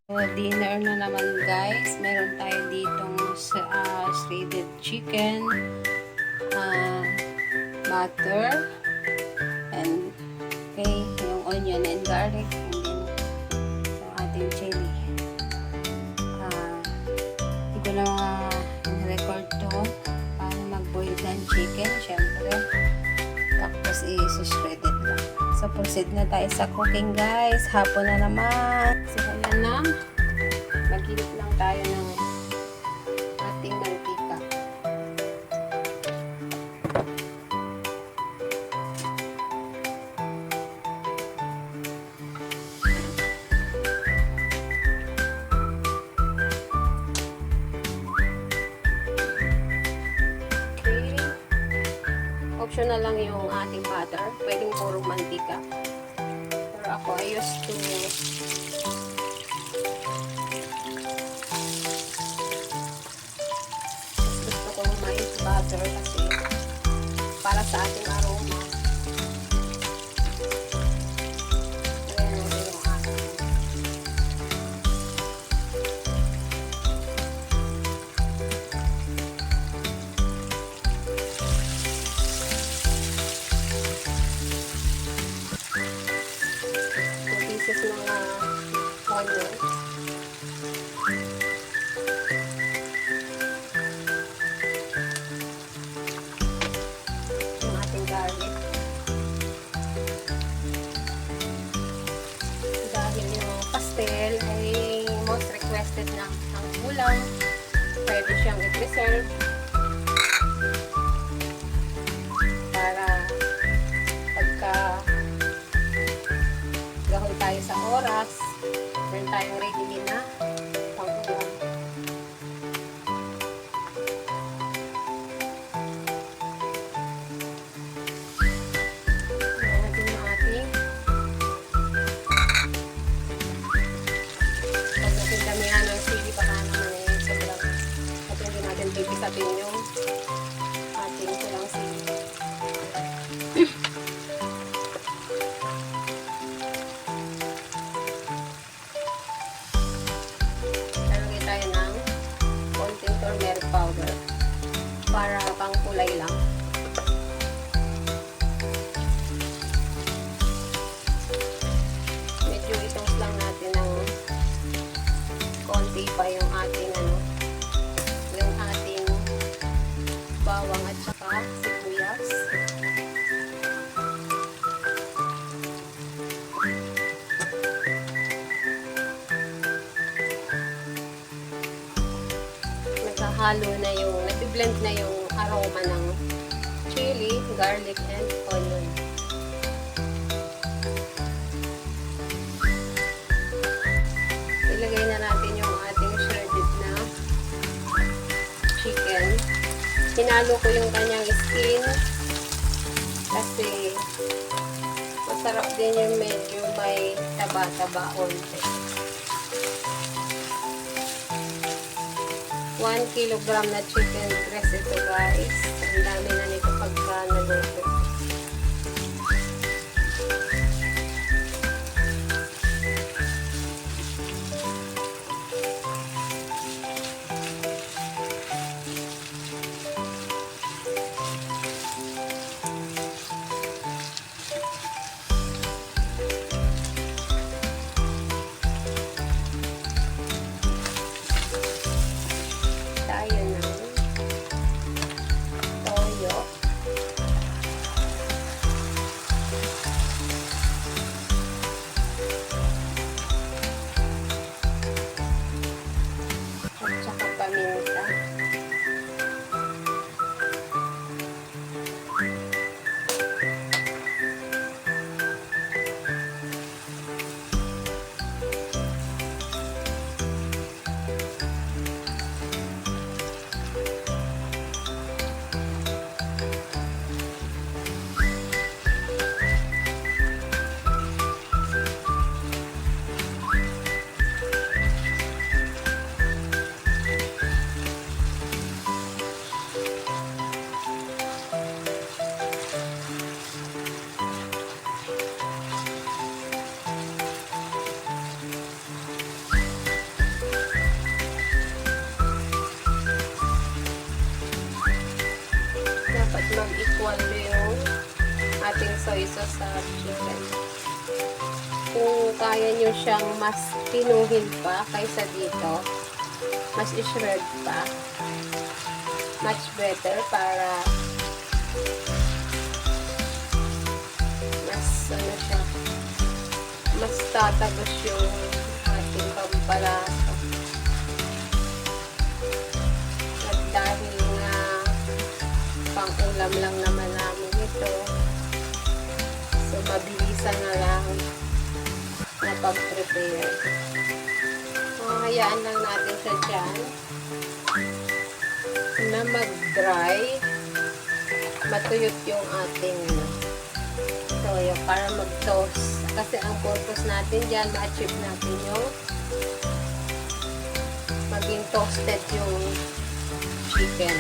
So, dinner na naman guys. Meron tayo ditong shredded chicken, butter, and yung onion and garlic, and then yung ating chili. Hindi ko na record to para mag-boil ng chicken, syempre. Tapos i-shredded lang. So, proceed na tayo sa cooking guys. Hapon na naman. So, ayan na. Maghilit lang tayo ng ating mantika. Okay. Optional lang yung ating butter. Pwedeng puro mantika. Pero ako, I used to butter kasi para sa ating aroma. Ayan natin yung ating pieces ng onion. Pastel ay most requested na ang ulam. Pwede siyang i-preserve para pagka gahol tayo sa oras, meron tayong ready din na pang-ulam. Pipisatin yung ating kulang sili. Lalagay tayo ng konting turmeric powder para pang kulay lang. Medyo itong lang natin ng konti pa yung ating bawang at saka sibuyas. Nagkahalo na yung, nag-blend na yung aroma ng chili, garlic, and onion. Ilagay na natin yung ating shredded na chicken. Hinalo ko yung kanyang skin kasi masarap din yung medyo may taba-taba onte. 1 kilogram na chicken breast ito guys. Ang dami na nito pagka naluto. mag-equal yung ating soy sauce sa chicken. Kung kaya nyo siyang mas pinuhin pa kaysa dito, mas i-shred pa, much better para mas ano siya, mas tatagos yung ating pampalasa. At dahil nga pang-ulam lang naman namin ito, so mabilisan na lang na pag-prepare. Hayaan lang natin siya dyan na mag-dry, matuyot yung ating toyo para mag-toast. Kasi ang purpose natin dyan, ma-achieve natin yung maging toasted yung chicken.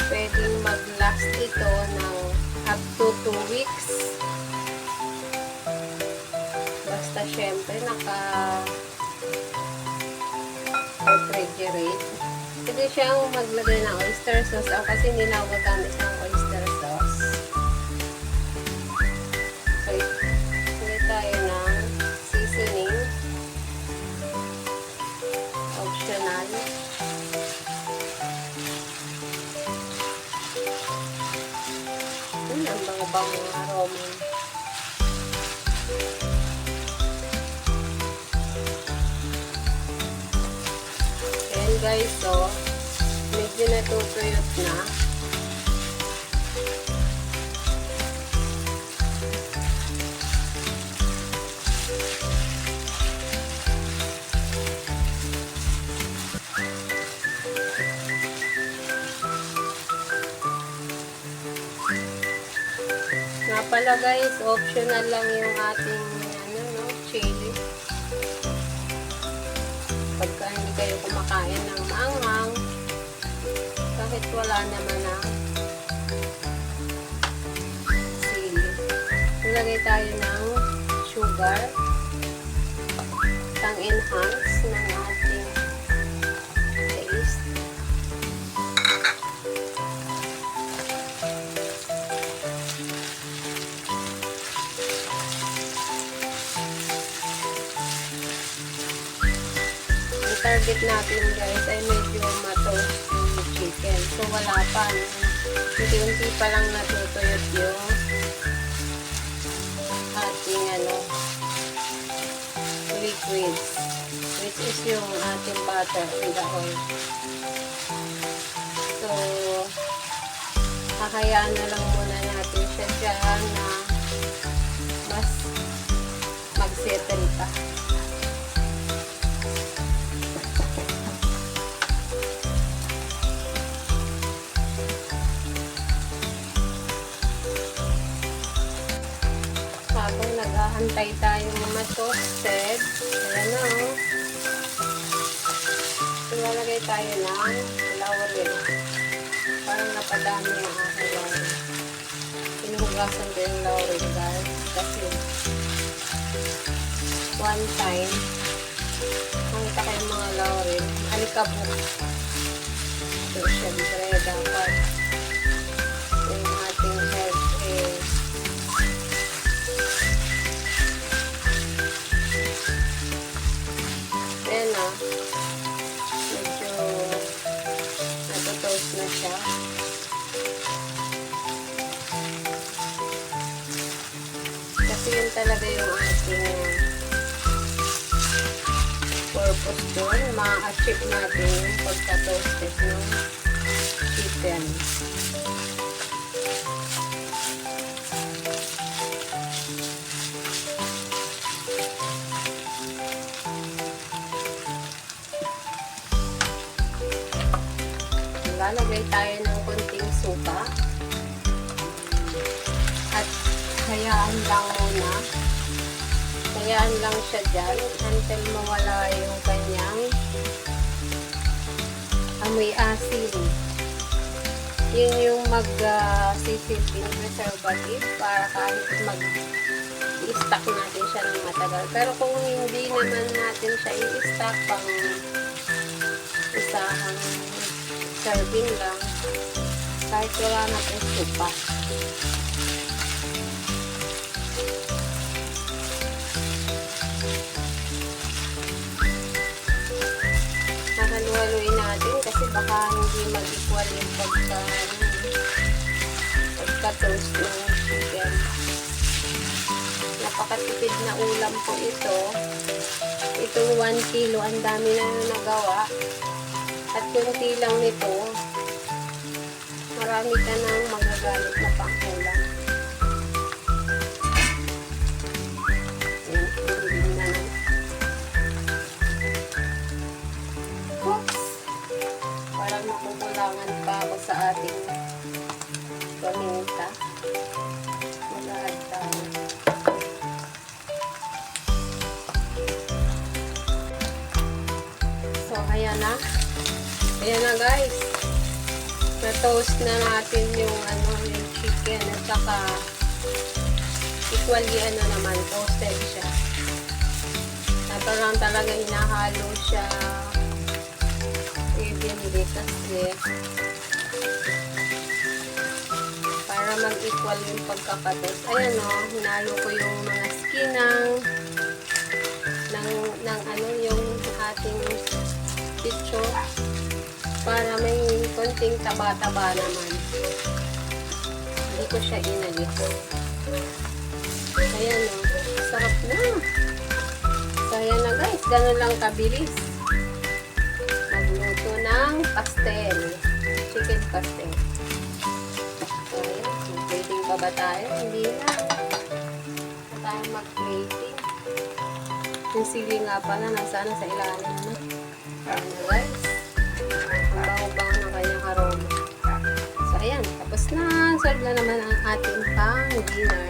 Pwedeng mag-last ito ng up to 2 weeks. Basta syempre naka-refrigerate. Pwede siyang maglagay ng oyster sauce. Ako kasi nilagagamit ng oyster sauce. So, pwede tayo ng seasoning. Optional. Ang bango-bango aroma. Ayan guys, so medyo natutuyot na. Nga pala guys, optional lang yung ating chili. Pagka hindi kayo kumakain ng maanghang, kahit wala naman ang sili. Nilagay tayo ng sugar, pang-enhance ng ating taste. Target natin guys ay medyo ma-toast yung chicken. So wala pa. Unti-unti pa lang natutuyot yung ating liquids, which is yung ating butter and the oil. So kakayaan na lang muna natin siya dyan na mas mag-settle pa. Habang nag-aantay tayo ma-toasted, ayan na o. Ilalagay tayo ng laurel. Parang napadami yung aking laurel. Pinuhugasan ko yung laurel guys. Kasi one time, nakita ko yung mga laurel, alikabok. So, syempre, dapat yung ating health is ayan na, medyo natotoast na siya. Kasi yun talaga yung ating purpose doon. Ma-achieve natin yung pagka-toasted ng chicken. Lalagay tayo ng konting suka at hayaan lang siya dyan until mawala yung kanyang amoy asin. Yun yung mag-sisilbing preservative para kahit mag-i-stack natin siya ng matagal. Pero kung hindi naman natin siya i-stack pang isang serving lang, kahit wala natin supa. Hahalu-haluin natin kasi baka hindi mag-equal yung pagka-toast ng chicken. Napakatipid na ulam po ito. Itong 1 kilo, ang dami na nagawa. At kunti lang nito, marami ka nang magagamit na pang-ulam. Oops! Parang nakukulangan pa ako sa ating paminta. Mag-add tayo. So, ayan na. Ayan na guys. Na-toast na natin yung yung chicken at saka equally naman, toasted siya. Ito lang talaga hinahalo siya evenly kasi para mag-equal yung pagkakatos. Ayan o, hinalo ko yung mga skin ng yung ating picho para may konting taba-taba naman. Hindi ko siya inalis. Ayan o, sarap na. So ayan na guys, ganun lang kabilis magluto ng pastel, chicken pastel. So ayan, mag-plating pa ba tayo? Hindi na. Hindi tayo mag-plating. Yung sili nga pala, nasaan sa ilalim na. Ayan na guys. Ang bango-bango ng kanyang aroma. So ayan, tapos na. Solve na naman ang ating pang dinner.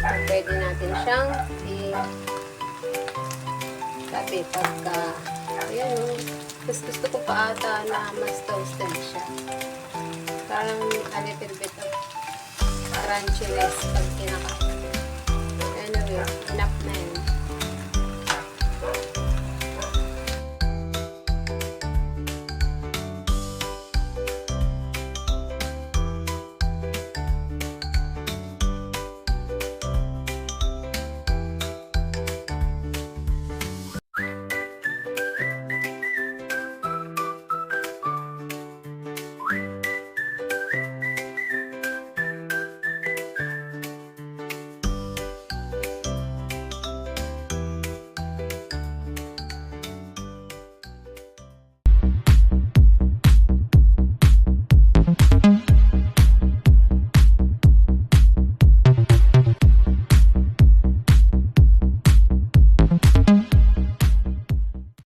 So pwede natin siyang sabi pagka ayan o, gusto ko pa ata na mas toasted siya. Parang a little bit of crunchiness pag kinakain. Anyway, enough na yan.